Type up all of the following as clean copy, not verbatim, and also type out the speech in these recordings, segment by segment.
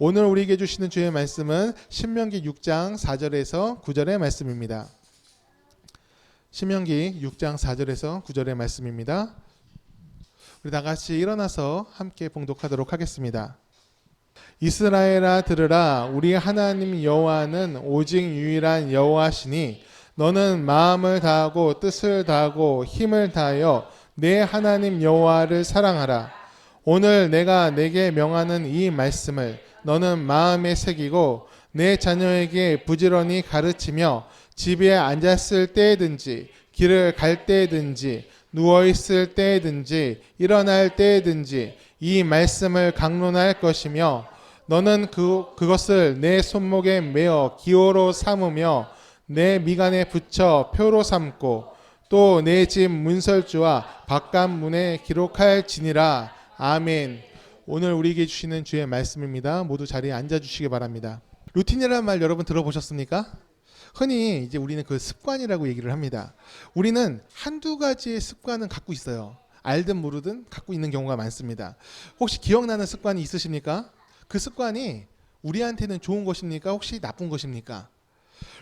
오늘 우리에게 주시는 주의 말씀은 신명기 6장 4절에서 9절의 말씀입니다. 신명기 6장 4절에서 9절의 말씀입니다. 우리 다 같이 일어나서 함께 봉독하도록 하겠습니다. 이스라엘아 들으라. 우리 하나님 여호와는 오직 유일한 여호와시니 너는 마음을 다하고 뜻을 다하고 힘을 다하여 내 하나님 여호와를 사랑하라. 오늘 내가 내게 명하는 이 말씀을 너는 마음에 새기고 내 자녀에게 부지런히 가르치며 집에 앉았을 때든지 길을 갈 때든지 누워있을 때든지 일어날 때든지 이 말씀을 강론할 것이며 너는 그것을 내 손목에 메어 기호로 삼으며 내 미간에 붙여 표로 삼고 또 내 집 문설주와 바깥문에 기록할지니라. 아멘. 오늘 우리에게 주시는 주의 말씀입니다. 모두 자리에 앉아주시기 바랍니다. 루틴이라는 말 여러분 들어보셨습니까? 흔히 이제 우리는 그 습관이라고 얘기를 합니다. 우리는 한두 가지의 습관은 갖고 있어요. 알든 모르든 갖고 있는 경우가 많습니다. 혹시 기억나는 습관이 있으십니까? 그 습관이 우리한테는 좋은 것입니까? 혹시 나쁜 것입니까?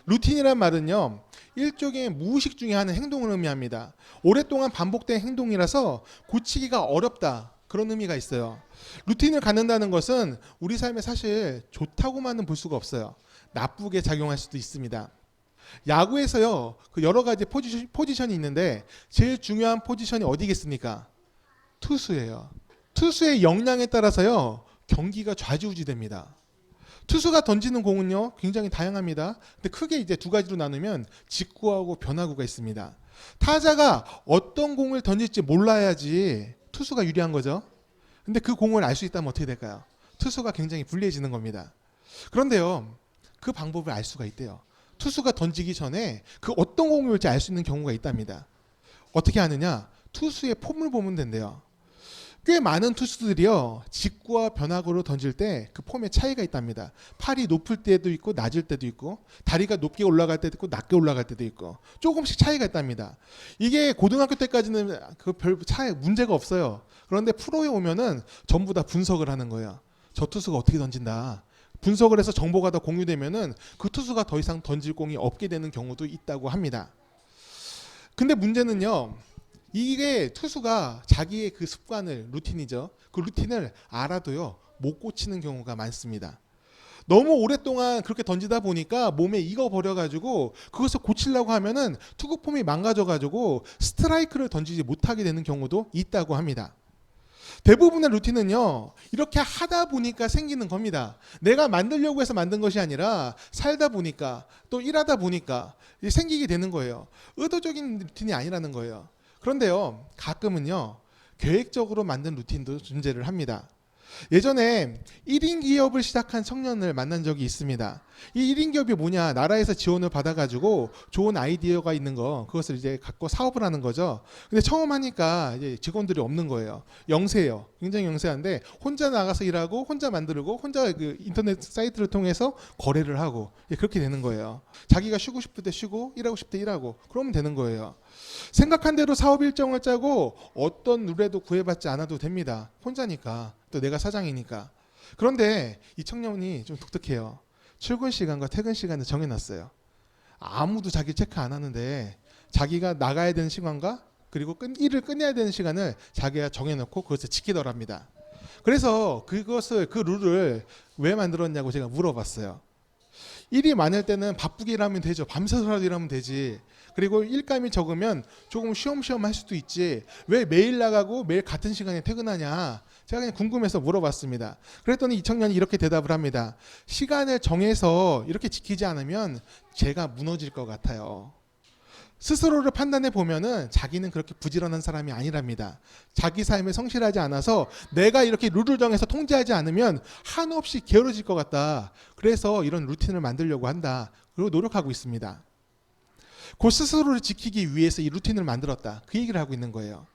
루틴이란 말은요, 일종의 무의식 중에 하는 행동을 의미합니다. 오랫동안 반복된 행동이라서 고치기가 어렵다, 그런 의미가 있어요. 루틴을 갖는다는 것은 우리 삶에 사실 좋다고만은 볼 수가 없어요. 나쁘게 작용할 수도 있습니다. 야구에서요, 그 여러 가지 포지션이 있는데 제일 중요한 포지션이 어디겠습니까? 투수예요. 투수의 역량에 따라서요, 경기가 좌지우지됩니다. 투수가 던지는 공은요, 굉장히 다양합니다. 근데 크게 이제 두 가지로 나누면 직구하고 변화구가 있습니다. 타자가 어떤 공을 던질지 몰라야지 투수가 유리한 거죠. 근데 그 공을 알 수 있다면 어떻게 될까요? 투수가 굉장히 불리해지는 겁니다. 그런데요, 그 방법을 알 수가 있대요. 투수가 던지기 전에 그 어떤 공이 올지 알 수 있는 경우가 있답니다. 어떻게 하느냐? 투수의 폼을 보면 된대요. 꽤 많은 투수들이요, 직구와 변화구로 던질 때 그 폼의 차이가 있답니다. 팔이 높을 때도 있고 낮을 때도 있고 다리가 높게 올라갈 때도 있고 낮게 올라갈 때도 있고 조금씩 차이가 있답니다. 이게 고등학교 때까지는 그 별 차이 문제가 없어요. 그런데 프로에 오면은 전부 다 분석을 하는 거예요. 저 투수가 어떻게 던진다. 분석을 해서 정보가 다 공유되면은 그 투수가 더 이상 던질 공이 없게 되는 경우도 있다고 합니다. 근데 문제는요, 이게 투수가 자기의 그 습관을, 루틴이죠, 그 루틴을 알아도요 못 고치는 경우가 많습니다. 너무 오랫동안 그렇게 던지다 보니까 몸에 익어버려가지고 그것을 고치려고 하면은 투구 폼이 망가져가지고 스트라이크를 던지지 못하게 되는 경우도 있다고 합니다. 대부분의 루틴은요, 이렇게 하다 보니까 생기는 겁니다. 내가 만들려고 해서 만든 것이 아니라 살다 보니까 또 일하다 보니까 생기게 되는 거예요. 의도적인 루틴이 아니라는 거예요. 그런데요, 가끔은요, 계획적으로 만든 루틴도 존재를 합니다. 예전에 1인 기업을 시작한 청년을 만난 적이 있습니다. 이 1인 기업이 뭐냐, 나라에서 지원을 받아가지고 좋은 아이디어가 있는 거, 그것을 이제 갖고 사업을 하는 거죠. 근데 처음 하니까 이제 직원들이 없는 거예요. 영세예요. 굉장히 영세한데 혼자 나가서 일하고 혼자 만들고 혼자 그 인터넷 사이트를 통해서 거래를 하고 그렇게 되는 거예요. 자기가 쉬고 싶을 때 쉬고 일하고 싶을 때 일하고 그러면 되는 거예요. 생각한 대로 사업 일정을 짜고 어떤 룰에도 구애받지 않아도 됩니다. 혼자니까, 또 내가 사장이니까. 그런데 이 청년이 좀 독특해요. 출근 시간과 퇴근 시간을 정해놨어요. 아무도 자기 체크 안 하는데 자기가 나가야 되는 시간과 그리고 일을 끝내야 되는 시간을 자기가 정해놓고 그것을 지키더랍니다. 그래서 그 룰을 왜 만들었냐고 제가 물어봤어요. 일이 많을 때는 바쁘게 일하면 되죠. 밤새서라도 일하면 되지. 그리고 일감이 적으면 조금 쉬엄쉬엄 할 수도 있지. 왜 매일 나가고 매일 같은 시간에 퇴근하냐. 제가 그냥 궁금해서 물어봤습니다. 그랬더니 이 청년이 이렇게 대답을 합니다. 시간을 정해서 이렇게 지키지 않으면 제가 무너질 것 같아요. 스스로를 판단해 보면은 자기는 그렇게 부지런한 사람이 아니랍니다. 자기 삶에 성실하지 않아서 내가 이렇게 룰을 정해서 통제하지 않으면 한없이 게으러질 것 같다. 그래서 이런 루틴을 만들려고 한다. 그리고 노력하고 있습니다. 그 스스로를 지키기 위해서 이 루틴을 만들었다. 그 얘기를 하고 있는 거예요.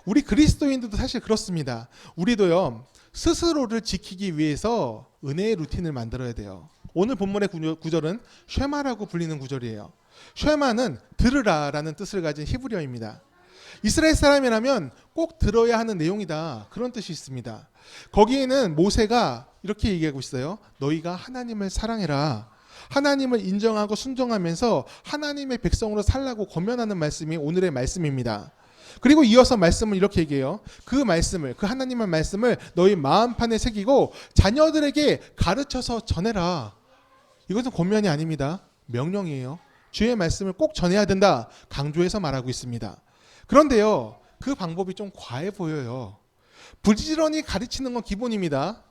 우리 그리스도인들도 사실 그렇습니다. 우리도요, 스스로를 지키기 위해서 은혜의 루틴을 만들어야 돼요. 오늘 본문의 구절은 쉐마라고 불리는 구절이에요. 쉐마는 들으라라는 뜻을 가진 히브리어입니다. 이스라엘 사람이라면 꼭 들어야 하는 내용이다. 그런 뜻이 있습니다. 거기에는 모세가 이렇게 얘기하고 있어요. 너희가 하나님을 사랑해라. 하나님을 인정하고 순종하면서 하나님의 백성으로 살라고 권면하는 말씀이 오늘의 말씀입니다. 그리고 이어서 말씀을 이렇게 얘기해요. 그 말씀을, 그 하나님의 말씀을 너희 마음판에 새기고 자녀들에게 가르쳐서 전해라. 이것은 권면이 아닙니다. 명령이에요. 주의 말씀을 꼭 전해야 된다. 강조해서 말하고 있습니다. 그런데요, 그 방법이 좀 과해 보여요. 부지런히 가르치는 건 기본입니다.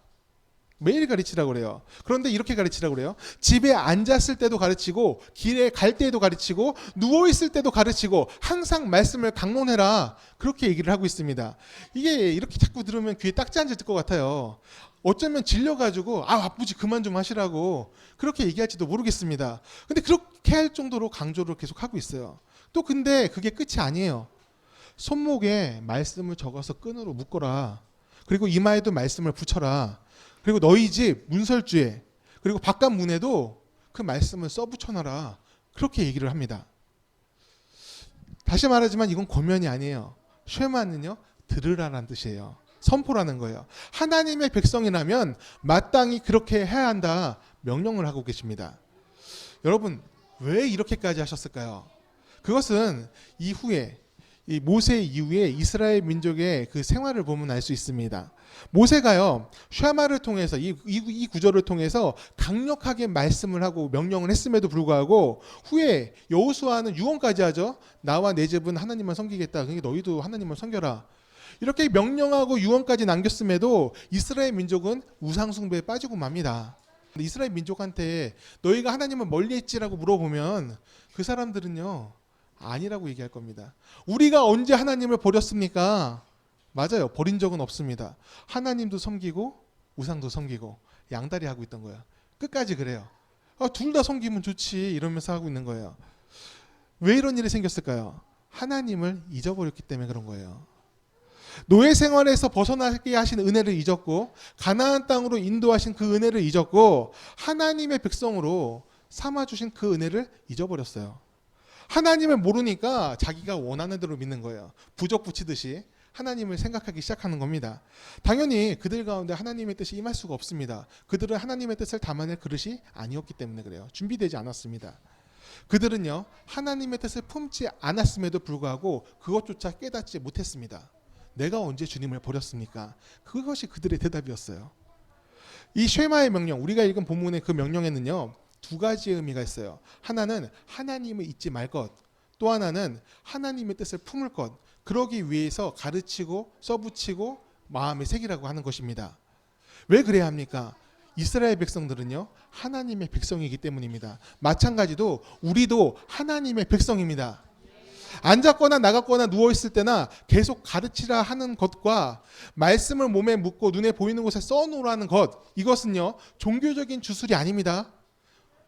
매일 가르치라고 그래요. 그런데 이렇게 가르치라고 그래요. 집에 앉았을 때도 가르치고 길에 갈 때도 가르치고 누워있을 때도 가르치고 항상 말씀을 강론해라. 그렇게 얘기를 하고 있습니다. 이게 이렇게 자꾸 들으면 귀에 딱지 앉을 것 같아요. 어쩌면 질려가지고 바쁘지 그만 좀 하시라고 그렇게 얘기할지도 모르겠습니다. 근데 그렇게 할 정도로 강조를 계속 하고 있어요. 또 근데 그게 끝이 아니에요. 손목에 말씀을 적어서 끈으로 묶어라. 그리고 이마에도 말씀을 붙여라. 그리고 너희 집 문설주에 그리고 바깥 문에도 그 말씀을 써붙여놔라. 그렇게 얘기를 합니다. 다시 말하지만 이건 권면이 아니에요. 쉐마는요, 들으라는 뜻이에요. 선포라는 거예요. 하나님의 백성이라면 마땅히 그렇게 해야 한다. 명령을 하고 계십니다. 여러분, 왜 이렇게까지 하셨을까요? 그것은 이후에 이 모세 이후에 이스라엘 민족의 그 생활을 보면 알 수 있습니다. 모세가요, 샤마를 통해서 이 구절을 통해서 강력하게 말씀을 하고 명령을 했음에도 불구하고 후에 여호수아는 유언까지 하죠. 나와 내 집은 하나님만 섬기겠다. 그러니까 너희도 하나님을 섬겨라. 이렇게 명령하고 유언까지 남겼음에도 이스라엘 민족은 우상 숭배에 빠지고 맙니다. 이스라엘 민족한테 너희가 하나님을 멀리했지라고 물어보면 그 사람들은요, 아니라고 얘기할 겁니다. 우리가 언제 하나님을 버렸습니까? 맞아요. 버린 적은 없습니다. 하나님도 섬기고 우상도 섬기고 양다리 하고 있던 거예요. 끝까지 그래요. 둘 다 섬기면 좋지 이러면서 하고 있는 거예요. 왜 이런 일이 생겼을까요? 하나님을 잊어버렸기 때문에 그런 거예요. 노예 생활에서 벗어나게 하신 은혜를 잊었고 가나안 땅으로 인도하신 그 은혜를 잊었고 하나님의 백성으로 삼아주신 그 은혜를 잊어버렸어요. 하나님을 모르니까 자기가 원하는 대로 믿는 거예요. 부적 붙이듯이 하나님을 생각하기 시작하는 겁니다. 당연히 그들 가운데 하나님의 뜻이 임할 수가 없습니다. 그들은 하나님의 뜻을 담아낼 그릇이 아니었기 때문에 그래요. 준비되지 않았습니다. 그들은요, 하나님의 뜻을 품지 않았음에도 불구하고 그것조차 깨닫지 못했습니다. 내가 언제 주님을 버렸습니까? 그것이 그들의 대답이었어요. 이 쉐마의 명령, 우리가 읽은 본문의 그 명령에는요, 두 가지의 의미가 있어요. 하나는 하나님을 잊지 말 것, 또 하나는 하나님의 뜻을 품을 것. 그러기 위해서 가르치고 써붙이고 마음에 새기라고 하는 것입니다. 왜 그래야 합니까? 이스라엘 백성들은요, 하나님의 백성이기 때문입니다. 마찬가지로 우리도 하나님의 백성입니다. 앉았거나 나갔거나 누워있을 때나 계속 가르치라 하는 것과 말씀을 몸에 묻고 눈에 보이는 곳에 써놓으라는 것, 이것은요, 종교적인 주술이 아닙니다.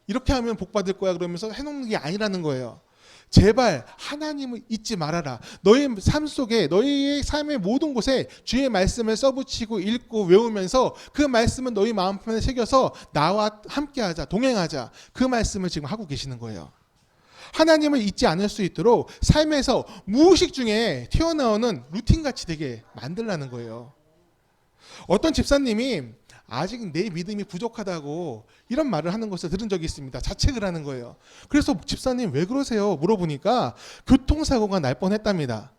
이렇게 하면 복 받을 거야 그러면서 해놓는 게 아니라는 거예요. 제발 하나님을 잊지 말아라. 너의 삶 속에, 너희의 삶의 모든 곳에 주의 말씀을 써붙이고 읽고 외우면서 그 말씀은 너희 마음판에 새겨서 나와 함께하자, 동행하자. 그 말씀을 지금 하고 계시는 거예요. 하나님을 잊지 않을 수 있도록 삶에서 무의식 중에 튀어나오는 루틴같이 되게 만들라는 거예요. 어떤 집사님이 아직 내 믿음이 부족하다고 이런 말을 하는 것을 들은 적이 있습니다. 자책을 하는 거예요. 그래서 집사님 왜 그러세요? 물어보니까 교통사고가 날 뻔했답니다.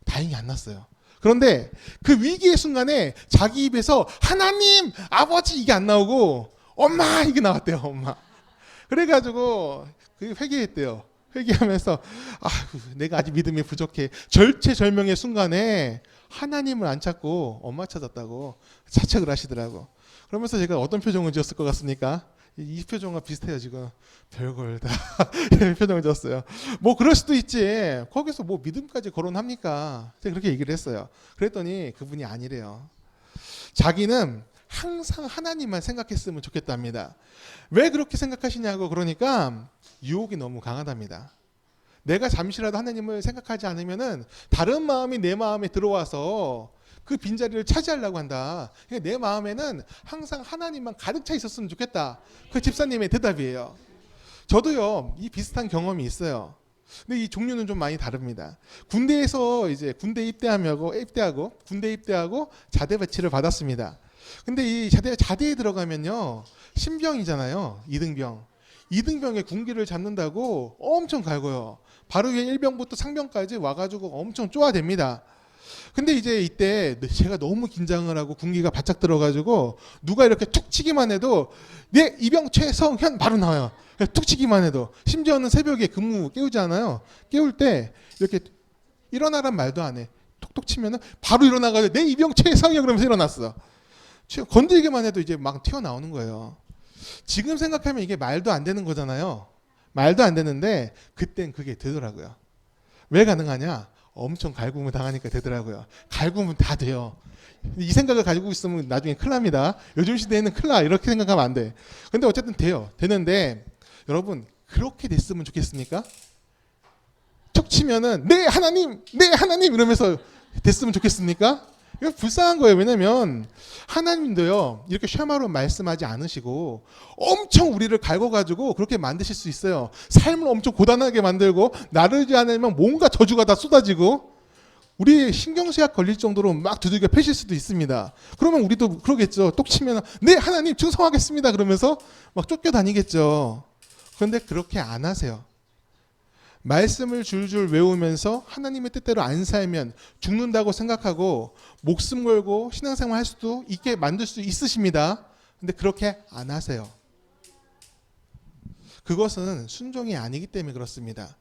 다행히 안 났어요. 그런데 그 위기의 순간에 자기 입에서 하나님, 아버지 이게 안 나오고 엄마 이게 나왔대요. 엄마. 그래가지고 그 회개했대요. 회개하면서 내가 아직 믿음이 부족해. 절체절명의 순간에 하나님을 안 찾고 엄마 찾았다고 자책을 하시더라고. 그러면서 제가 어떤 표정을 지었을 것 같습니까? 이 표정과 비슷해요. 지금 별걸 다 이런 표정을 지었어요. 뭐 그럴 수도 있지. 거기서 뭐 믿음까지 거론합니까? 제가 그렇게 얘기를 했어요. 그랬더니 그분이 아니래요. 자기는 항상 하나님만 생각했으면 좋겠답니다. 왜 그렇게 생각하시냐고 그러니까 유혹이 너무 강하답니다. 내가 잠시라도 하나님을 생각하지 않으면은 다른 마음이 내 마음에 들어와서 그 빈자리를 차지하려고 한다. 그러니까 내 마음에는 항상 하나님만 가득 차 있었으면 좋겠다. 그 집사님의 대답이에요. 저도요, 이 비슷한 경험이 있어요. 근데 이 종류는 좀 많이 다릅니다. 군대에서 이제 군대 입대하고 자대 배치를 받았습니다. 근데 이 자대에 들어가면요, 신병이잖아요. 이등병. 이등병의 군기를 잡는다고 엄청 갈고요. 바로 위에 일병부터 상병까지 와가지고 엄청 쪼아댑니다. 근데 이제 이때 제가 너무 긴장을 하고 군기가 바짝 들어가지고 누가 이렇게 툭 치기만 해도 네 이병 최성현 바로 나와요. 툭 치기만 해도. 심지어는 새벽에 근무 깨우지 않아요. 깨울 때 이렇게 일어나란 말도 안 해. 톡톡 치면은 바로 일어나가지고 네 이병 최성현 그러면서 일어났어. 건들기만 해도 이제 막 튀어나오는 거예요. 지금 생각하면 이게 말도 안 되는 거잖아요. 말도 안 되는데 그땐 그게 되더라고요. 왜 가능하냐? 엄청 갈굼을 당하니까 되더라고요. 갈굼은 다 돼요. 이 생각을 가지고 있으면 나중에 큰일 납니다. 요즘 시대에는 큰일 나. 이렇게 생각하면 안 돼. 근데 어쨌든 돼요. 되는데 여러분 그렇게 됐으면 좋겠습니까? 툭 치면은 네 하나님 이러면서 됐으면 좋겠습니까? 이거 불쌍한 거예요. 왜냐면 하나님도요 이렇게 쉐마로 말씀하지 않으시고 엄청 우리를 갈궈가지고 그렇게 만드실 수 있어요. 삶을 엄청 고단하게 만들고 나르지 않으면 뭔가 저주가 다 쏟아지고 우리 신경쇠약 걸릴 정도로 막 두들겨 패실 수도 있습니다. 그러면 우리도 그러겠죠. 똑 치면 네 하나님 충성하겠습니다 그러면서 막 쫓겨다니겠죠. 그런데 그렇게 안 하세요. 말씀을 줄줄 외우면서 하나님의 뜻대로 안 살면 죽는다고 생각하고 목숨 걸고 신앙생활 할 수도 있게 만들 수 있으십니다. 근데 그렇게 안 하세요. 그것은 순종이 아니기 때문에 그렇습니다.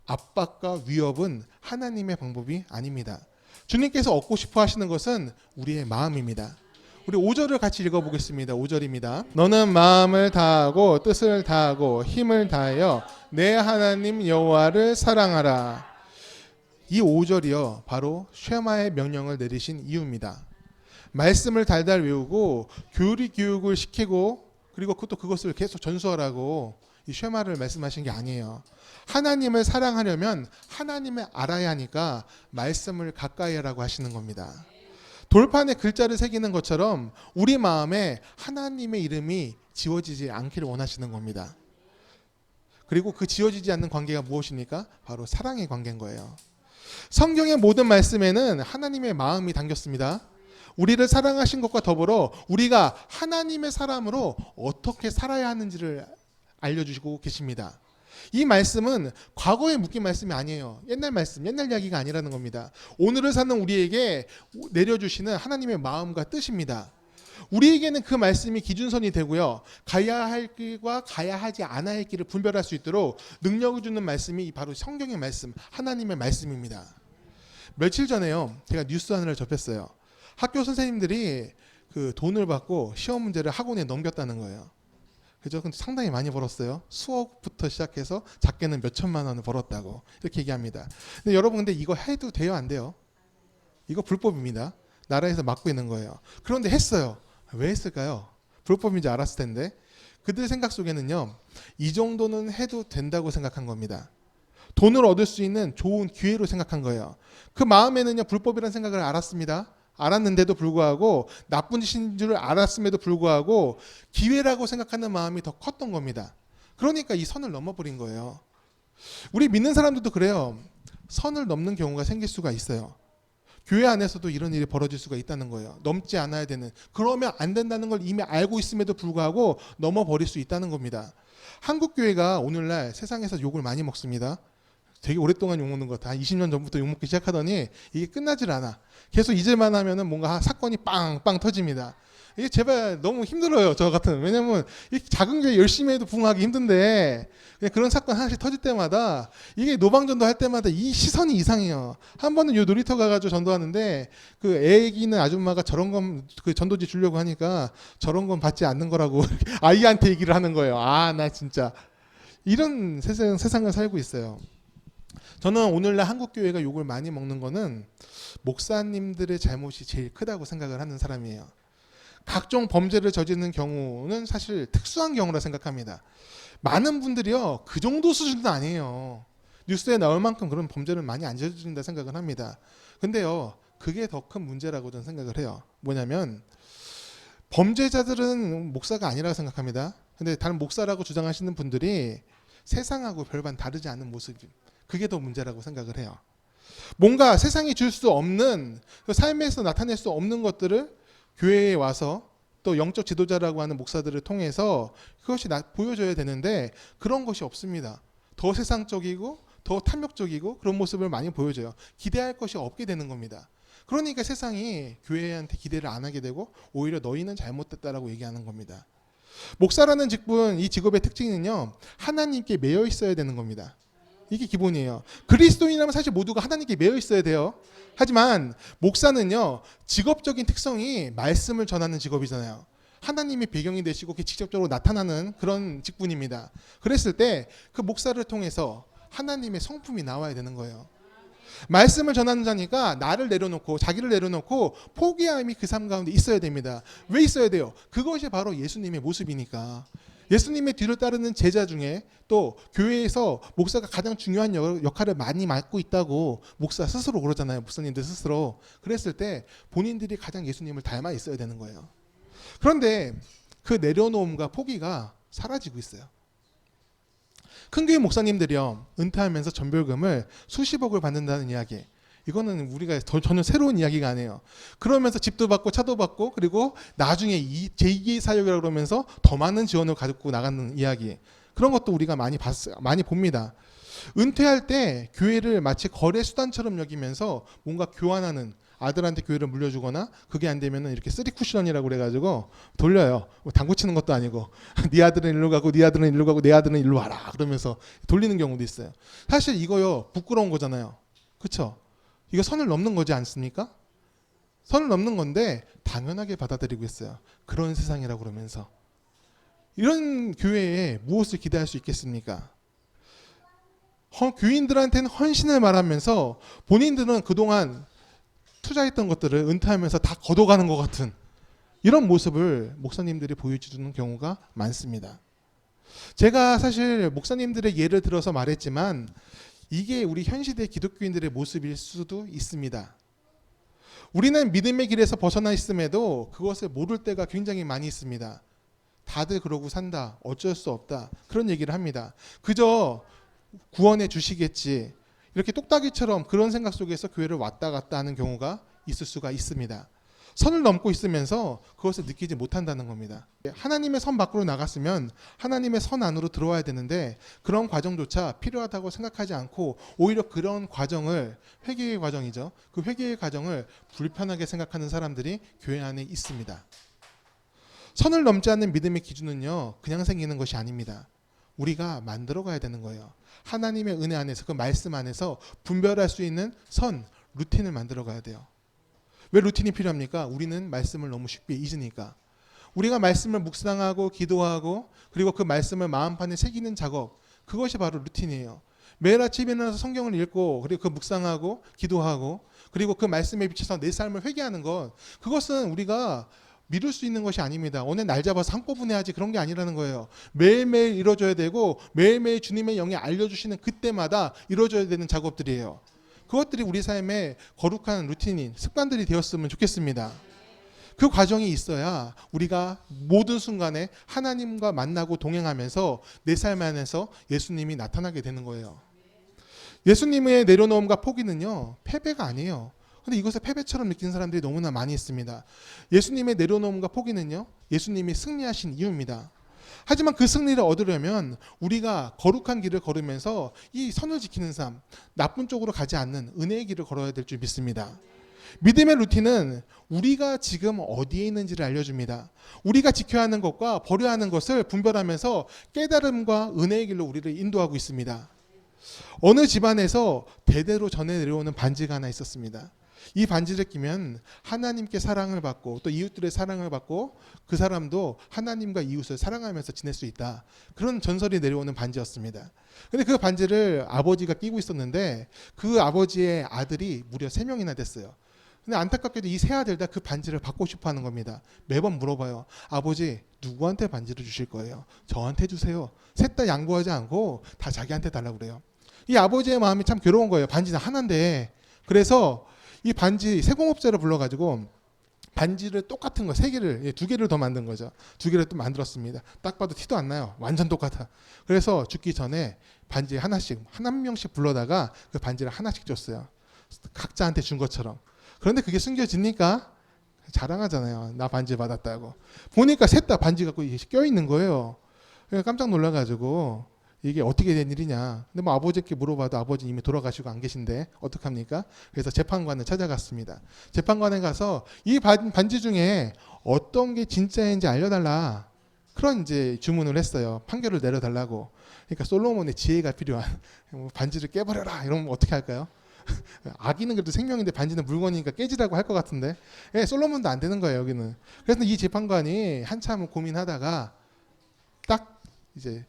압박과 위협은 하나님의 방법이 아닙니다. 주님께서 얻고 싶어 하시는 것은 우리의 마음입니다. 우리 5절을 같이 읽어보겠습니다. 5절입니다. 너는 마음을 다하고 뜻을 다하고 힘을 다하여 내 하나님 여호와를 사랑하라. 이 5절이요 바로 쉐마의 명령을 내리신 이유입니다. 말씀을 달달 외우고 교육을 시키고 그리고 그것을 계속 전수하라고 이 쉐마를 말씀하신 게 아니에요. 하나님을 사랑하려면 하나님을 알아야 하니까 말씀을 가까이 하라고 하시는 겁니다. 돌판에 글자를 새기는 것처럼 우리 마음에 하나님의 이름이 지워지지 않기를 원하시는 겁니다. 그리고 그 지워지지 않는 관계가 무엇입니까? 바로 사랑의 관계인 거예요. 성경의 모든 말씀에는 하나님의 마음이 담겼습니다. 우리를 사랑하신 것과 더불어 우리가 하나님의 사람으로 어떻게 살아야 하는지를 알려주시고 계십니다. 이 말씀은 과거에 묶인 말씀이 아니에요. 옛날 말씀, 옛날 이야기가 아니라는 겁니다. 오늘을 사는 우리에게 내려주시는 하나님의 마음과 뜻입니다. 우리에게는 그 말씀이 기준선이 되고요. 가야 할 길과 가야 하지 않아야 할 길을 분별할 수 있도록 능력을 주는 말씀이 바로 성경의 말씀, 하나님의 말씀입니다. 며칠 전에요. 제가 뉴스 하나를 접했어요. 학교 선생님들이 그 돈을 받고 시험 문제를 학원에 넘겼다는 거예요. 그죠? 근데 상당히 많이 벌었어요. 수억부터 시작해서 작게는 몇 천만 원을 벌었다고 이렇게 얘기합니다. 근데 여러분 근데 이거 해도 돼요, 안 돼요? 이거 불법입니다. 나라에서 막고 있는 거예요. 그런데 했어요. 왜 했을까요? 불법인지 알았을 텐데. 그들 생각 속에는요. 이 정도는 해도 된다고 생각한 겁니다. 돈을 얻을 수 있는 좋은 기회로 생각한 거예요. 그 마음에는요. 불법이라는 생각을 알았습니다. 알았는데도 불구하고 나쁜 짓인 줄 알았음에도 불구하고 기회라고 생각하는 마음이 더 컸던 겁니다. 그러니까 이 선을 넘어버린 거예요. 우리 믿는 사람들도 그래요. 선을 넘는 경우가 생길 수가 있어요. 교회 안에서도 이런 일이 벌어질 수가 있다는 거예요. 넘지 않아야 되는. 그러면 안 된다는 걸 이미 알고 있음에도 불구하고 넘어버릴 수 있다는 겁니다. 한국 교회가 오늘날 세상에서 욕을 많이 먹습니다. 되게 오랫동안 욕먹는 것 같아. 한 20년 전부터 욕먹기 시작하더니 이게 끝나질 않아. 계속 잊을만 하면은 뭔가 사건이 빵빵 터집니다. 이게 제발 너무 힘들어요. 저 같은. 왜냐면 이 작은 교회 열심히 해도 부흥하기 힘든데 그냥 그런 사건 하나씩 터질 때마다 이게 노방전도 할 때마다 이 시선이 이상해요. 한 번은 요 놀이터 가가지고 전도하는데 그 애기는 아줌마가 저런 건 그 전도지 주려고 하니까 저런 건 받지 않는 거라고 아이한테 얘기를 하는 거예요. 아, 나 진짜 이런 세상을 살고 있어요. 저는 오늘날 한국 교회가 욕을 많이 먹는 거는 목사님들의 잘못이 제일 크다고 생각을 하는 사람이에요. 각종 범죄를 저지르는 경우는 사실 특수한 경우라 생각합니다. 많은 분들이요 그 정도 수준은 아니에요. 뉴스에 나올 만큼 그런 범죄를 많이 안 저지른다 생각을 합니다. 근데요 그게 더 큰 문제라고 저는 생각을 해요. 뭐냐면 범죄자들은 목사가 아니라고 생각합니다. 근데 다른 목사라고 주장하시는 분들이 세상하고 별반 다르지 않은 모습, 그게 더 문제라고 생각을 해요. 뭔가 세상이 줄 수 없는, 삶에서 나타낼 수 없는 것들을 교회에 와서 또 영적 지도자라고 하는 목사들을 통해서 그것이 보여줘야 되는데 그런 것이 없습니다. 더 세상적이고 더 탐욕적이고 그런 모습을 많이 보여줘요. 기대할 것이 없게 되는 겁니다. 그러니까 세상이 교회한테 기대를 안 하게 되고 오히려 너희는 잘못됐다라고 얘기하는 겁니다. 목사라는 직분, 이 직업의 특징은요, 하나님께 매여 있어야 되는 겁니다. 이게 기본이에요. 그리스도인이라면 사실 모두가 하나님께 매여 있어야 돼요. 하지만 목사는요, 직업적인 특성이 말씀을 전하는 직업이잖아요. 하나님이 배경이 되시고 직접적으로 나타나는 그런 직분입니다. 그랬을 때 그 목사를 통해서 하나님의 성품이 나와야 되는 거예요. 말씀을 전하는 자니까 나를 내려놓고 자기를 내려놓고 포기함이 그 삶 가운데 있어야 됩니다. 왜 있어야 돼요? 그것이 바로 예수님의 모습이니까. 예수님의 뒤를 따르는 제자 중에 또 교회에서 목사가 가장 중요한 역할을 많이 맡고 있다고 목사 스스로 그러잖아요. 목사님들 스스로. 그랬을 때 본인들이 가장 예수님을 닮아 있어야 되는 거예요. 그런데 그 내려놓음과 포기가 사라지고 있어요. 큰 교회 목사님들이요, 은퇴하면서 전별금을 수십억을 받는다는 이야기, 이거는 우리가 전혀 새로운 이야기가 아니에요. 그러면서 집도 받고 차도 받고 그리고 나중에 제2의 사역이라고 그러면서 더 많은 지원을 가지고 나가는 이야기, 그런 것도 우리가 많이 봅니다. 은퇴할 때 교회를 마치 거래 수단처럼 여기면서 뭔가 교환하는, 아들한테 교회를 물려주거나 그게 안 되면은 이렇게 쓰리 쿠션이라고 그래가지고 돌려요. 뭐 당구 치는 것도 아니고 네 아들은 일로 가고 네 아들은 일로 가고 내 아들은 일로 와라 그러면서 돌리는 경우도 있어요. 사실 이거요, 부끄러운 거잖아요. 그렇죠? 이거 선을 넘는 거지 않습니까? 선을 넘는 건데 당연하게 받아들이고 있어요. 그런 세상이라고 그러면서. 이런 교회에 무엇을 기대할 수 있겠습니까? 교인들한테는 헌신을 말하면서 본인들은 그동안 투자했던 것들을 은퇴하면서 다 걷어가는 것 같은 이런 모습을 목사님들이 보여주는 경우가 많습니다. 제가 사실 목사님들의 예를 들어서 말했지만 이게 우리 현 시대 기독교인들의 모습일 수도 있습니다. 우리는 믿음의 길에서 벗어나 있음에도 그것을 모를 때가 굉장히 많이 있습니다. 다들 그러고 산다, 어쩔 수 없다, 그런 얘기를 합니다. 그저 구원해 주시겠지, 이렇게 똑딱이처럼 그런 생각 속에서 교회를 왔다 갔다 하는 경우가 있을 수가 있습니다. 선을 넘고 있으면서 그것을 느끼지 못한다는 겁니다. 하나님의 선 밖으로 나갔으면 하나님의 선 안으로 들어와야 되는데 그런 과정조차 필요하다고 생각하지 않고 오히려 그런 과정을, 회개의 과정이죠, 그 회개의 과정을 불편하게 생각하는 사람들이 교회 안에 있습니다. 선을 넘지 않는 믿음의 기준은요, 그냥 생기는 것이 아닙니다. 우리가 만들어가야 되는 거예요. 하나님의 은혜 안에서, 그 말씀 안에서 분별할 수 있는 선, 루틴을 만들어가야 돼요. 왜 루틴이 필요합니까? 우리는 말씀을 너무 쉽게 잊으니까. 우리가 말씀을 묵상하고 기도하고 그리고 그 말씀을 마음판에 새기는 작업, 그것이 바로 루틴이에요. 매일 아침 일어나서 성경을 읽고 그리고 그 묵상하고 기도하고 그리고 그 말씀에 비춰서 내 삶을 회개하는 것, 그것은 우리가 미룰 수 있는 것이 아닙니다. 오늘 날 잡아서 한꺼번에 하지, 그런 게 아니라는 거예요. 매일매일 이루어져야 되고 매일매일 주님의 영이 알려주시는 그때마다 이루어져야 되는 작업들이에요. 그것들이 우리 삶의 거룩한 루틴인 습관들이 되었으면 좋겠습니다. 그 과정이 있어야 우리가 모든 순간에 하나님과 만나고 동행하면서 내 삶 안에서 예수님이 나타나게 되는 거예요. 예수님의 내려놓음과 포기는요, 패배가 아니에요. 근데 이것을 패배처럼 느끼는 사람들이 너무나 많이 있습니다. 예수님의 내려놓음과 포기는요, 예수님이 승리하신 이유입니다. 하지만 그 승리를 얻으려면 우리가 거룩한 길을 걸으면서 이 선을 지키는 삶, 나쁜 쪽으로 가지 않는 은혜의 길을 걸어야 될 줄 믿습니다. 믿음의 루틴은 우리가 지금 어디에 있는지를 알려줍니다. 우리가 지켜야 하는 것과 버려야 하는 것을 분별하면서 깨달음과 은혜의 길로 우리를 인도하고 있습니다. 어느 집안에서 대대로 전해 내려오는 반지가 하나 있었습니다. 이 반지를 끼면 하나님께 사랑을 받고 또 이웃들의 사랑을 받고 그 사람도 하나님과 이웃을 사랑하면서 지낼 수 있다, 그런 전설이 내려오는 반지였습니다. 근데 그 반지를 아버지가 끼고 있었는데 그 아버지의 아들이 무려 3명이나 됐어요. 근데 안타깝게도 이 세 아들 다 그 반지를 받고 싶어 하는 겁니다. 매번 물어봐요. 아버지, 누구한테 반지를 주실 거예요? 저한테 주세요. 셋 다 양보하지 않고 다 자기한테 달라고 그래요. 이 아버지의 마음이 참 괴로운 거예요. 반지는 하나인데. 그래서 이 반지 세공업자를 불러가지고 반지를 똑같은 거 3개를 2개를 더 만든 거죠. 2개를 또 만들었습니다. 딱 봐도 티도 안 나요. 완전 똑같아. 그래서 죽기 전에 반지 하나씩 한 명씩 불러다가 그 반지를 하나씩 줬어요. 각자한테 준 것처럼. 그런데 그게 숨겨지니까 자랑하잖아요. 나 반지 받았다고. 보니까 셋 다 반지 갖고 껴있는 거예요. 깜짝 놀라가지고 이게 어떻게 된 일이냐. 근데 뭐 아버지께 물어봐도 아버지 이미 돌아가시고 안 계신데 어떡합니까? 그래서 재판관을 찾아갔습니다. 재판관에 가서 이 반지 중에 어떤 게 진짜인지 알려달라. 그런 이제 주문을 했어요. 판결을 내려달라고. 그러니까 솔로몬의 지혜가 필요한 반지를 깨버려라. 이러면 어떻게 할까요? 아기는 그래도 생명인데 반지는 물건이니까 깨지라고 할 것 같은데 솔로몬도 안 되는 거예요 여기는. 그래서 이 재판관이 한참 고민하다가 딱 이제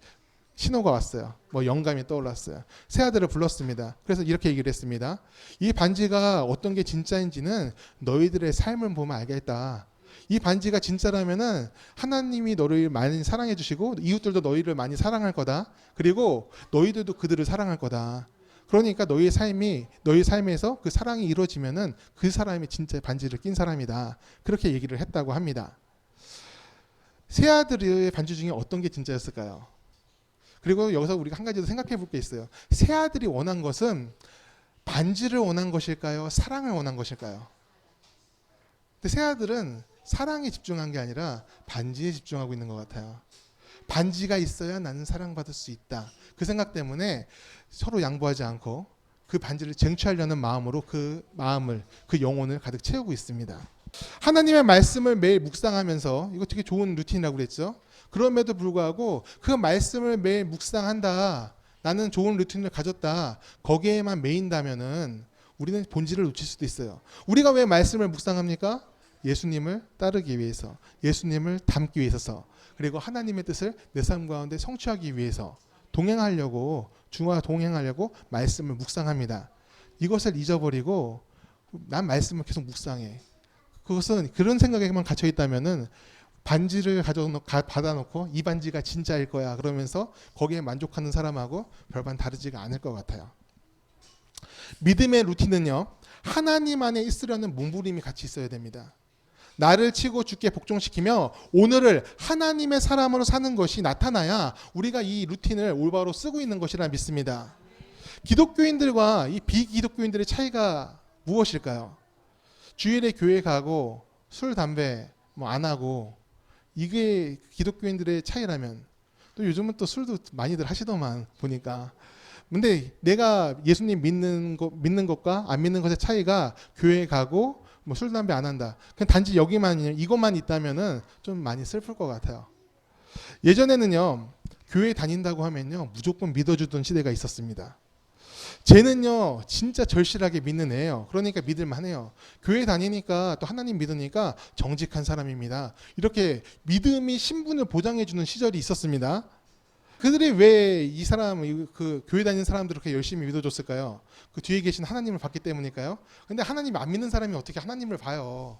신호가 왔어요. 뭐 영감이 떠올랐어요. 세 아들을 불렀습니다. 그래서 이렇게 얘기를 했습니다. 이 반지가 어떤 게 진짜인지는 너희들의 삶을 보면 알겠다. 이 반지가 진짜라면은 하나님이 너를 많이 사랑해 주시고 이웃들도 너희를 많이 사랑할 거다. 그리고 너희들도 그들을 사랑할 거다. 그러니까 너희 삶에서 그 사랑이 이루어지면은 그 사람이 진짜 반지를 낀 사람이다. 그렇게 얘기를 했다고 합니다. 세 아들의 반지 중에 어떤 게 진짜였을까요? 그리고 여기서 우리가 한 가지 더 생각해 볼 게 있어요. 세 아들이 원한 것은 반지를 원한 것일까요? 사랑을 원한 것일까요? 근데 세 아들은 사랑에 집중한 게 아니라 반지에 집중하고 있는 것 같아요. 반지가 있어야 나는 사랑받을 수 있다. 그 생각 때문에 서로 양보하지 않고 그 반지를 쟁취하려는 마음으로 그 영혼을 가득 채우고 있습니다. 하나님의 말씀을 매일 묵상하면서 이거 되게 좋은 루틴이라고 그랬죠. 그럼에도 불구하고 그 말씀을 매일 묵상한다. 나는 좋은 루틴을 가졌다. 거기에만 매인다면은 우리는 본질을 놓칠 수도 있어요. 우리가 왜 말씀을 묵상합니까? 예수님을 따르기 위해서, 예수님을 닮기 위해서, 그리고 하나님의 뜻을 내 삶 가운데 성취하기 위해서 주와 동행하려고 말씀을 묵상합니다. 이것을 잊어버리고 난 말씀을 계속 묵상해. 그것은 그런 생각에만 갇혀 있다면은 반지를 받아놓고 이 반지가 진짜일 거야 그러면서 거기에 만족하는 사람하고 별반 다르지가 않을 것 같아요. 믿음의 루틴은요, 하나님 안에 있으려는 몸부림이 같이 있어야 됩니다. 나를 치고 주께 복종시키며 오늘을 하나님의 사람으로 사는 것이 나타나야 우리가 이 루틴을 올바로 쓰고 있는 것이라 믿습니다. 기독교인들과 이 비기독교인들의 차이가 무엇일까요? 주일에 교회 가고 술, 담배 안 하고 이게 기독교인들의 차이라면 또 요즘은 또 술도 많이들 하시더만 보니까. 근데 내가 예수님 믿는 것과 안 믿는 것의 차이가 교회 가고 술, 담배 안 한다. 그냥 단지 이것만 있다면은 좀 많이 슬플 것 같아요. 예전에는요, 교회 다닌다고 하면요, 무조건 믿어주던 시대가 있었습니다. 쟤는요 진짜 절실하게 믿는 애예요. 그러니까 믿을만해요. 교회 다니니까 또 하나님 믿으니까 정직한 사람입니다. 이렇게 믿음이 신분을 보장해주는 시절이 있었습니다. 그들이 왜 이 사람 그 교회 다니는 사람들을 그렇게 열심히 믿어줬을까요? 그 뒤에 계신 하나님을 봤기 때문일까요? 근데 하나님 안 믿는 사람이 어떻게 하나님을 봐요?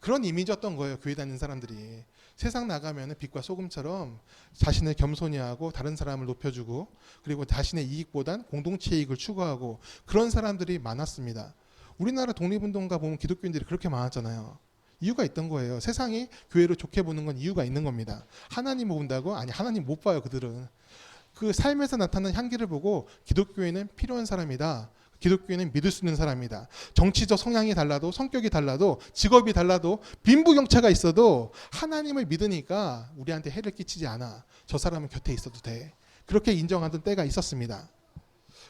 그런 이미지였던 거예요. 교회 다니는 사람들이. 세상 나가면 빛과 소금처럼 자신을 겸손히 하고 다른 사람을 높여주고 그리고 자신의 이익보단 공동체 이익을 추구하고 그런 사람들이 많았습니다. 우리나라 독립운동가 보면 기독교인들이 그렇게 많았잖아요. 이유가 있던 거예요. 세상이 교회를 좋게 보는 건 이유가 있는 겁니다. 하나님을 본다고? 아니, 하나님 못 봐요. 그들은. 그 삶에서 나타나는 향기를 보고 기독교인은 필요한 사람이다. 기독교인은 믿을 수 있는 사람이다. 정치적 성향이 달라도 성격이 달라도 직업이 달라도 빈부격차가 있어도 하나님을 믿으니까 우리한테 해를 끼치지 않아. 저 사람은 곁에 있어도 돼. 그렇게 인정하던 때가 있었습니다.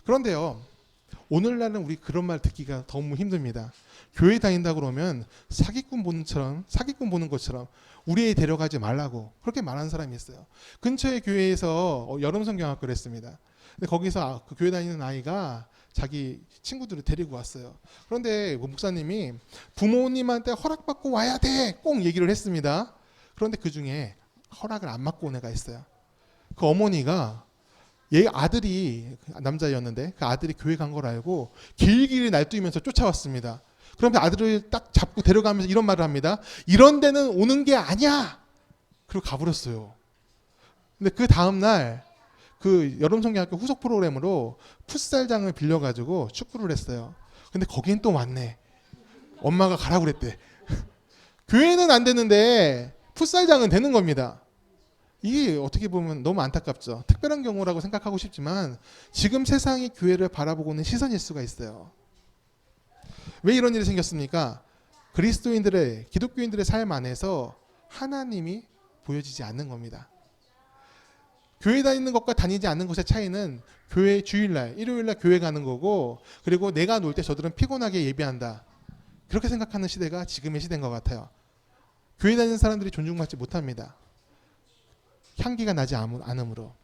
그런데요, 오늘날은 우리 그런 말 듣기가 너무 힘듭니다. 교회 다닌다 그러면 사기꾼 보는 것처럼 우리 애 데려가지 말라고 그렇게 말하는 사람이 있어요. 근처의 교회에서 여름 성경학교를 했습니다. 근데 거기서 그 교회 다니는 아이가 자기 친구들을 데리고 왔어요. 그런데 목사님이 부모님한테 허락받고 와야 돼 꼭 얘기를 했습니다. 그런데 그 중에 허락을 안 받고 온 애가 있어요. 그 어머니가 얘 아들이 남자였는데 그 아들이 교회 간 걸 알고 길길이 날뛰면서 쫓아왔습니다. 그러면 아들을 딱 잡고 데려가면서 이런 말을 합니다. 이런 데는 오는 게 아니야. 그리고 가버렸어요. 근데 그 다음날 그 여름성경학교 후속 프로그램으로 풋살장을 빌려가지고 축구를 했어요. 근데 거긴 또 왔네. 엄마가 가라고 그랬대. 교회는 안 되는데 풋살장은 되는 겁니다. 이게 어떻게 보면 너무 안타깝죠. 특별한 경우라고 생각하고 싶지만 지금 세상이 교회를 바라보고 있는 시선일 수가 있어요. 왜 이런 일이 생겼습니까? 그리스도인들의, 기독교인들의 삶 안에서 하나님이 보여지지 않는 겁니다. 교회 다니는 것과 다니지 않는 것의 차이는 교회 주일날, 일요일날 교회 가는 거고, 그리고 내가 놀 때 저들은 피곤하게 예배한다. 그렇게 생각하는 시대가 지금의 시대인 것 같아요. 교회 다니는 사람들이 존중받지 못합니다. 향기가 나지 않으므로.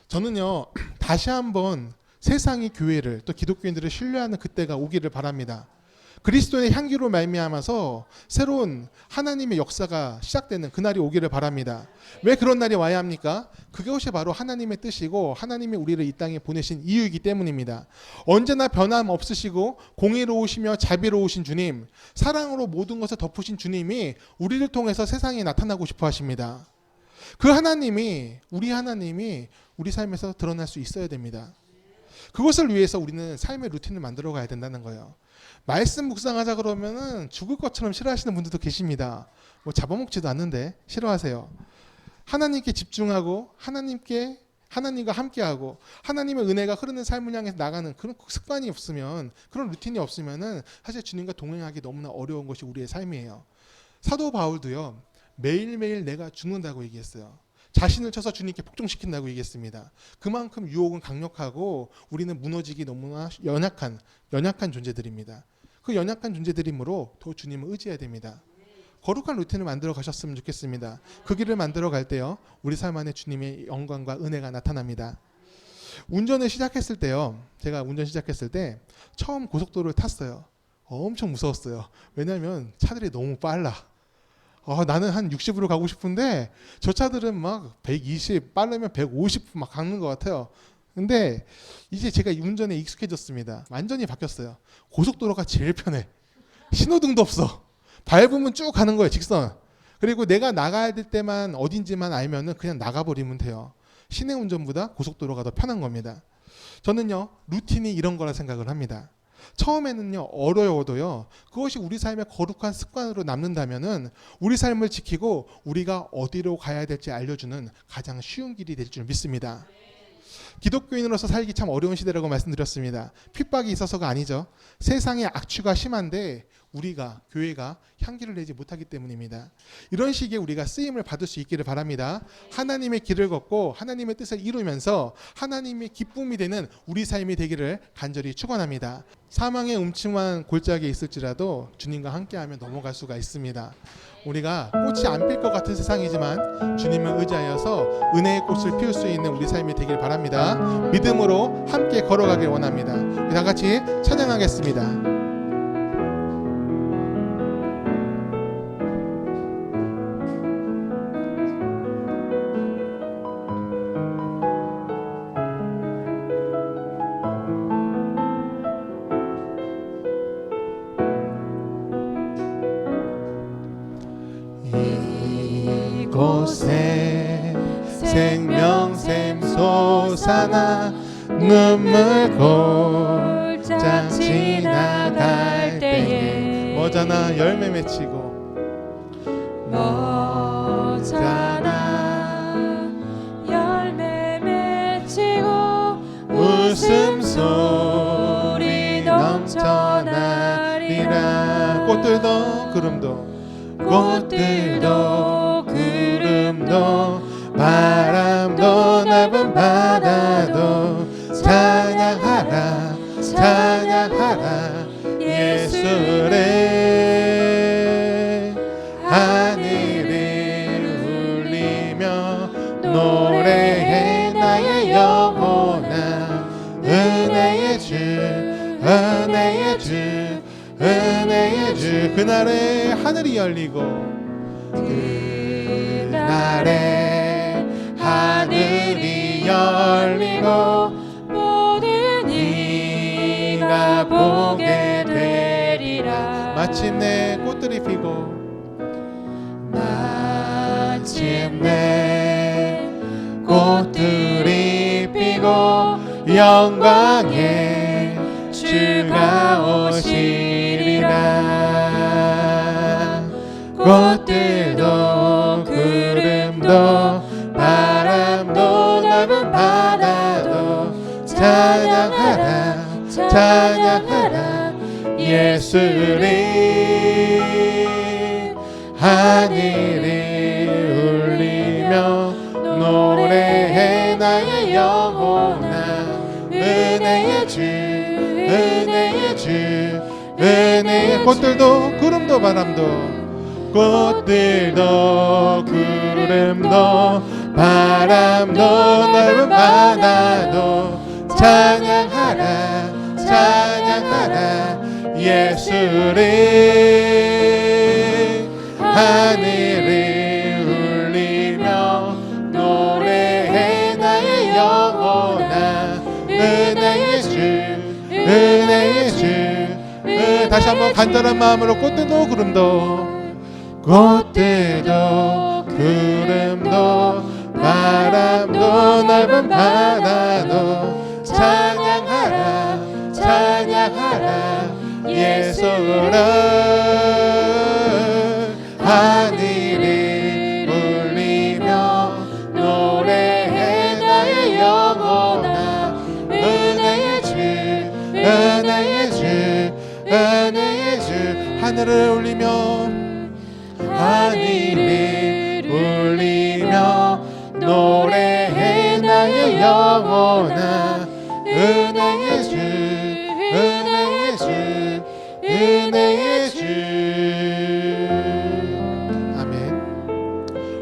저는요, 다시 한번 세상이 교회를, 또 기독교인들을 신뢰하는 그때가 오기를 바랍니다. 그리스도의 향기로 말미암아서 새로운 하나님의 역사가 시작되는 그날이 오기를 바랍니다. 왜 그런 날이 와야 합니까? 그것이 바로 하나님의 뜻이고 하나님이 우리를 이 땅에 보내신 이유이기 때문입니다. 언제나 변함 없으시고 공의로우시며 자비로우신 주님, 사랑으로 모든 것을 덮으신 주님이 우리를 통해서 세상에 나타나고 싶어 하십니다. 그 하나님이 우리 삶에서 드러날 수 있어야 됩니다. 그것을 위해서 우리는 삶의 루틴을 만들어 가야 된다는 거예요. 말씀 묵상하자 그러면은 죽을 것처럼 싫어하시는 분들도 계십니다. 뭐 잡아먹지도 않는데 싫어하세요. 하나님께 집중하고 하나님과 함께하고 하나님의 은혜가 흐르는 삶을 향해 나가는 그런 습관이 없으면, 그런 루틴이 없으면은 사실 주님과 동행하기 너무나 어려운 것이 우리의 삶이에요. 사도 바울도요, 매일매일 내가 죽는다고 얘기했어요. 자신을 쳐서 주님께 복종시킨다고 얘기했습니다. 그만큼 유혹은 강력하고 우리는 무너지기 너무나 연약한 존재들입니다. 그 연약한 존재들이므로 더 주님을 의지해야 됩니다. 거룩한 루틴을 만들어 가셨으면 좋겠습니다. 그 길을 만들어 갈 때요, 우리 삶 안에 주님의 영광과 은혜가 나타납니다. 운전을 시작했을 때요, 제가 운전 시작했을 때 처음 고속도로를 탔어요. 엄청 무서웠어요. 왜냐하면 차들이 너무 빨라. 나는 한 60으로 가고 싶은데 저 차들은 막 120, 빠르면 150 막 가는 것 같아요. 근데 이제 제가 운전에 익숙해졌습니다. 완전히 바뀌었어요. 고속도로가 제일 편해. 신호등도 없어. 밟으면 쭉 가는 거예요, 직선. 그리고 내가 나가야 될 때만 어딘지만 알면은 그냥 나가버리면 돼요. 시내 운전보다 고속도로가 더 편한 겁니다. 저는요, 루틴이 이런 거라 생각을 합니다. 처음에는요, 어려워도요, 그것이 우리 삶의 거룩한 습관으로 남는다면은 우리 삶을 지키고 우리가 어디로 가야 될지 알려주는 가장 쉬운 길이 될 줄 믿습니다. 기독교인으로서 살기 참 어려운 시대라고 말씀드렸습니다. 핍박이 있어서가 아니죠. 세상의 악취가 심한데 교회가 향기를 내지 못하기 때문입니다. 이런 식의 우리가 쓰임을 받을 수 있기를 바랍니다. 하나님의 길을 걷고 하나님의 뜻을 이루면서 하나님의 기쁨이 되는 우리 삶이 되기를 간절히 축원합니다. 사망의 음침한 골짜기에 있을지라도 주님과 함께하면 넘어갈 수가 있습니다. 우리가 꽃이 안 필 것 같은 세상이지만 주님을 의지하여서 은혜의 꽃을 피울 수 있는 우리 삶이 되길 바랍니다. 믿음으로 함께 걸어가길 원합니다. 다 같이 찬양하겠습니다. 이곳에 생명샘 솟아나 눈물 골짝 지나갈 때에 머자나 열매 맺히고 열매 맺히고 웃음소리 넘쳐나리라. 꽃들도 구름도 바람도 넓은 바다도 찬양하라 예수를. 하늘이 울리며 노래해 나의 영혼아. 은혜의 주 그날에 하늘이 열리고 그날에 하늘이 열리고 모든 이가 보게 되리라. 마침내 꽃들이 피고 영광의 주가 오시리라. 꽃들도 구름도 바람도 넓은 바다도 찬양하라 찬양하라 예수를 하늘이 울리며 노래해 나의 영혼아 은혜의 주 은혜의 주 은혜의 꽃들도 구름도 바람도 꽃들도 구름도 바람도 넓은 바다도 찬양하라 찬양하라 예수를 하늘을 울리며 노래해 나의 영혼아 은혜의 주 은혜의 주 다시 한번 간절한 마음으로 꽃들도 구름도 꽃들도 구름도 바람도 넓은 바다도 찬양하라 찬양하라 예수를 하늘을 울리며 노래해 나의 영혼아 은혜의 주 은혜의 주 은혜의 주 하늘을 울리며 하늘을 울리며 노래해 나의 영혼아 은혜의 주 은혜의 주 은혜의 주 아멘.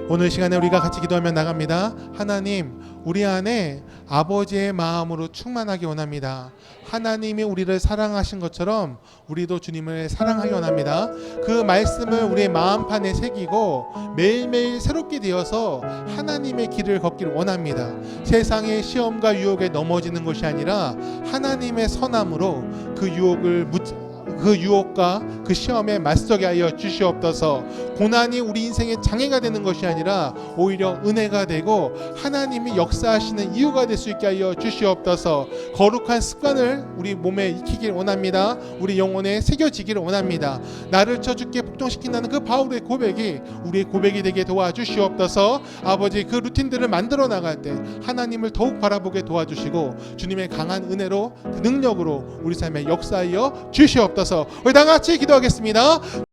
오늘 시간에 우리가 같이 기도하며 나갑니다. 하나님 우리 안에 아버지의 마음으로 충만하기 원합니다. 하나님이 우리를 사랑하신 것처럼 우리도 주님을 사랑하기 원합니다. 그 말씀을 우리의 마음판에 새기고 매일매일 새롭게 되어서 하나님의 길을 걷기를 원합니다. 세상의 시험과 유혹에 넘어지는 것이 아니라 하나님의 선함으로 그 유혹과 그 시험에 맞서게 하여 주시옵소서. 고난이 우리 인생의 장애가 되는 것이 아니라 오히려 은혜가 되고 하나님이 역사하시는 이유가 될 수 있게 하여 주시옵소서. 거룩한 습관을 우리 몸에 익히길 원합니다. 우리 영혼에 새겨지기를 원합니다. 나를 쳐 죽게 복종시킨다는 그 바울의 고백이 우리의 고백이 되게 도와주시옵소서. 아버지 그 루틴들을 만들어 나갈 때 하나님을 더욱 바라보게 도와주시고 주님의 강한 은혜로 그 능력으로 우리 삶에 역사하여 주시옵소서. 우리 다 같이 기도하겠습니다.